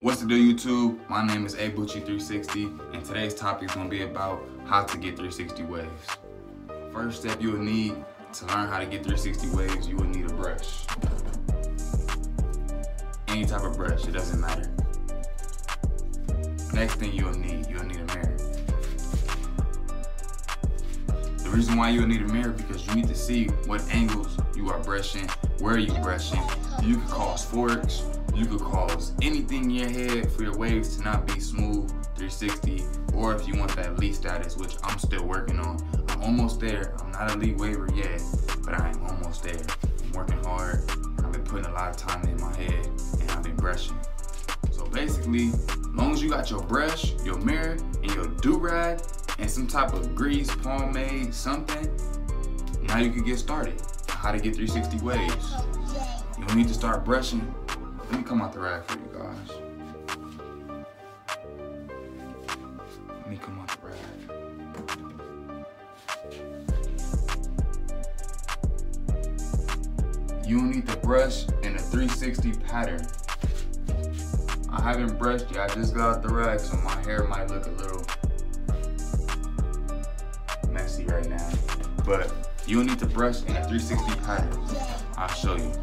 What's the deal, YouTube? My name is Bucci360, and today's topic is going to be about how to get 360 waves. First step you will need to learn how to get 360 waves, you will need a brush. Any type of brush, it doesn't matter. Next thing you'll need a mirror. The reason why you'll need a mirror because you need to see what angles you are brushing, where you're brushing. You could cause forks, you could cause anything in your head for your waves to not be smooth 360, or if you want that elite status, which I'm still working on. I'm almost there. I'm not an elite waver yet, but I am almost there. I'm working hard. I've been putting a lot of time in my head, and I've been brushing. So basically, as long as you got your brush, your mirror, and your DURAG, and some type of grease, pomade, something, now you can get started. How to get 360 waves. You'll need to start brushing. Let me come out the rag for you guys. Let me come out the rag. You will need the brush in a 360 pattern. I haven't brushed yet, I just got out the rag, so my hair might look a little messy right now. But you'll need to brush in a 360 pattern. I'll show you.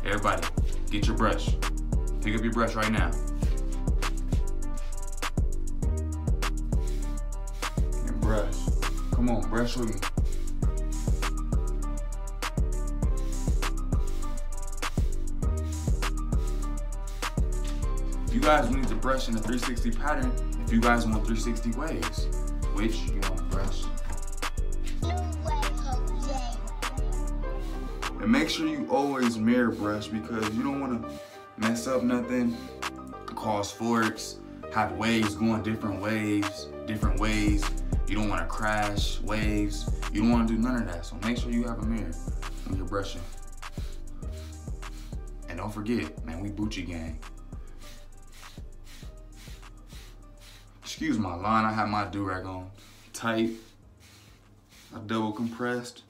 Everybody, get your brush. Pick up your brush right now. And brush. Come on, brush with me. You guys need to brush in a 360 pattern if you guys want 360 waves, which you want to brush. And make sure you always mirror brush because you don't want to mess up nothing, cause forks, have waves going different ways. You don't want to crash waves. You don't want to do none of that. So make sure you have a mirror when you're brushing. And don't forget, man, we Bucci gang. Excuse my line, I have my DURAG on tight. I double compressed.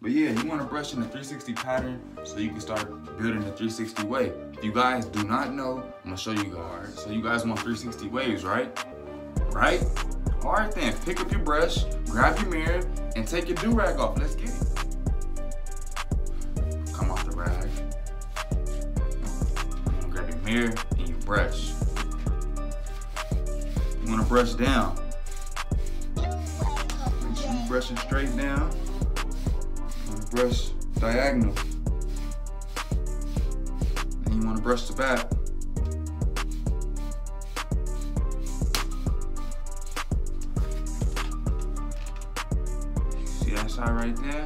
But yeah, you want to brush in a 360 pattern so you can start building a 360 wave. If you guys do not know, I'm gonna show you guys. So you guys want 360 waves, right? Right? All right then, pick up your brush, grab your mirror, and take your DURAG off. Let's get it. Come off the rag. Grab your mirror and your brush. You want to brush down. Make sure you're brushing straight down. Brush diagonal. And you want to brush the back. See that side right there?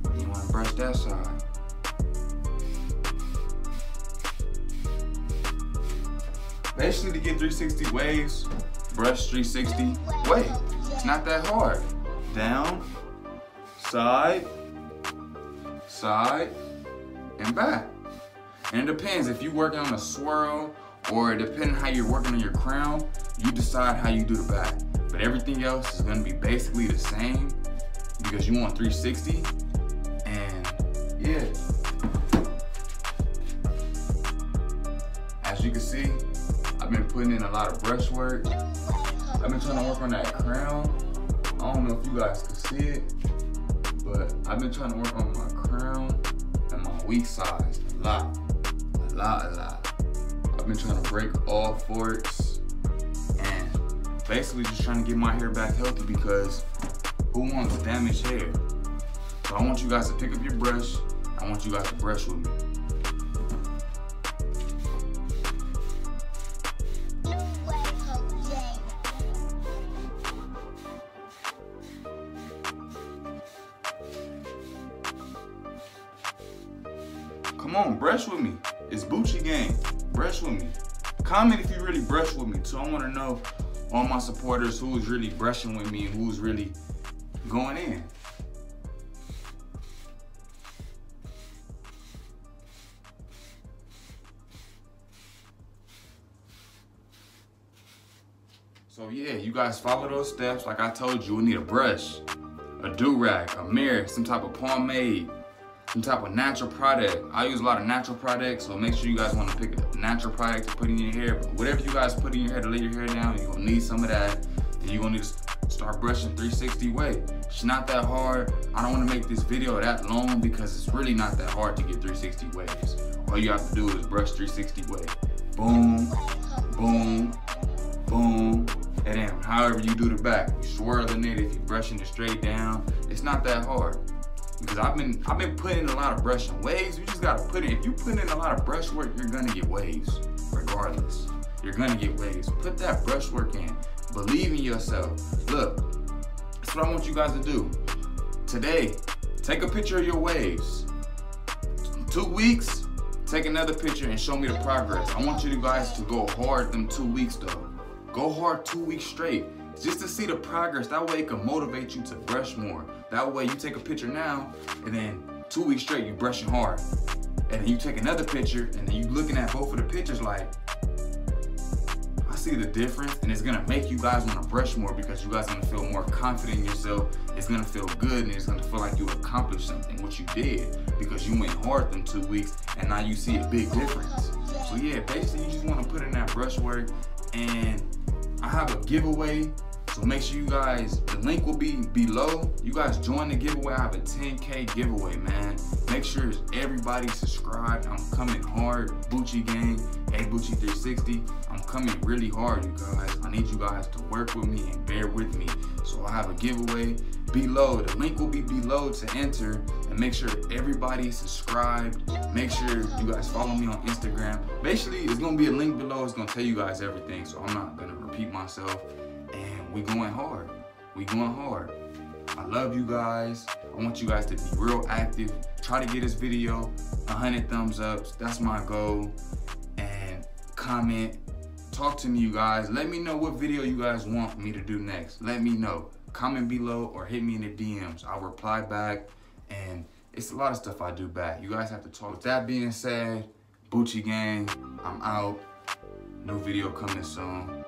And you want to brush that side. Basically, to get 360 waves, brush 360 wave. It's not that hard. Down, side, and back. And it depends if you're working on a swirl or depending how you're working on your crown, you decide how you do the back. But everything else is gonna be basically the same because you want 360. And yeah. As you can see, I've been putting in a lot of brush work. I've been trying to work on that crown. I don't know if you guys can see it, but I've been trying to work on my crown and my weak sides a lot. I've been trying to break all forks and basically just trying to get my hair back healthy because who wants damaged hair? So I want you guys to pick up your brush. I want you guys to brush with me. Come on, brush with me. It's Bucci gang. Brush with me. Comment if you really brush with me too. I want to know all my supporters who's really brushing with me and who's really going in. So yeah, you guys follow those steps. Like I told you, we need a brush, a DURAG, a mirror, some type of pomade, some type of natural product. I use a lot of natural products, so make sure you guys want to pick a natural product to put in your hair. But whatever you guys put in your hair to lay your hair down, you're gonna need some of that. And you're gonna need to start brushing 360 wave. It's not that hard. I don't want to make this video that long because it's really not that hard to get 360 waves. All you have to do is brush 360 wave. Boom, boom, boom, and then however you do the back, you swirling it. If you're brushing it straight down, it's not that hard. Because I've been putting in a lot of brushing waves. You just gotta put in. If you put in a lot of brush work, you're gonna get waves, regardless. You're gonna get waves. Put that brush work in. Believe in yourself. Look, that's what I want you guys to do. Today, take a picture of your waves. 2 weeks, take another picture and show me the progress. I want you guys to go hard them 2 weeks though. Go hard 2 weeks straight. Just to see the progress. That way it can motivate you to brush more. That way you take a picture now and then 2 weeks straight you brushing hard. And then you take another picture and then you looking at both of the pictures like, I see the difference, and it's gonna make you guys wanna brush more because you guys gonna feel more confident in yourself. It's gonna feel good and it's gonna feel like you accomplished something, what you did, because you went hard them 2 weeks and now you see a big difference. So yeah, basically you just wanna put in that brush work, and I have a giveaway. So make sure you guys, the link will be below. You guys join the giveaway. I have a 10K giveaway, man. Make sure everybody subscribed. I'm coming hard. Bucci gang, hey Bucci 360. I'm coming really hard, you guys. I need you guys to work with me and bear with me. So I have a giveaway below. The link will be below to enter. And make sure everybody subscribed. Make sure you guys follow me on Instagram. Basically, it's gonna be a link below. It's gonna tell you guys everything. So I'm not gonna repeat myself. And we going hard. We going hard. I love you guys. I want you guys to be real active. Try to get this video 100 thumbs up. That's my goal. And comment. Talk to me, you guys. Let me know what video you guys want me to do next. Let me know. Comment below or hit me in the DMs. I'll reply back. And it's a lot of stuff I do back. You guys have to talk. With that being said, Bucci gang, I'm out. New video coming soon.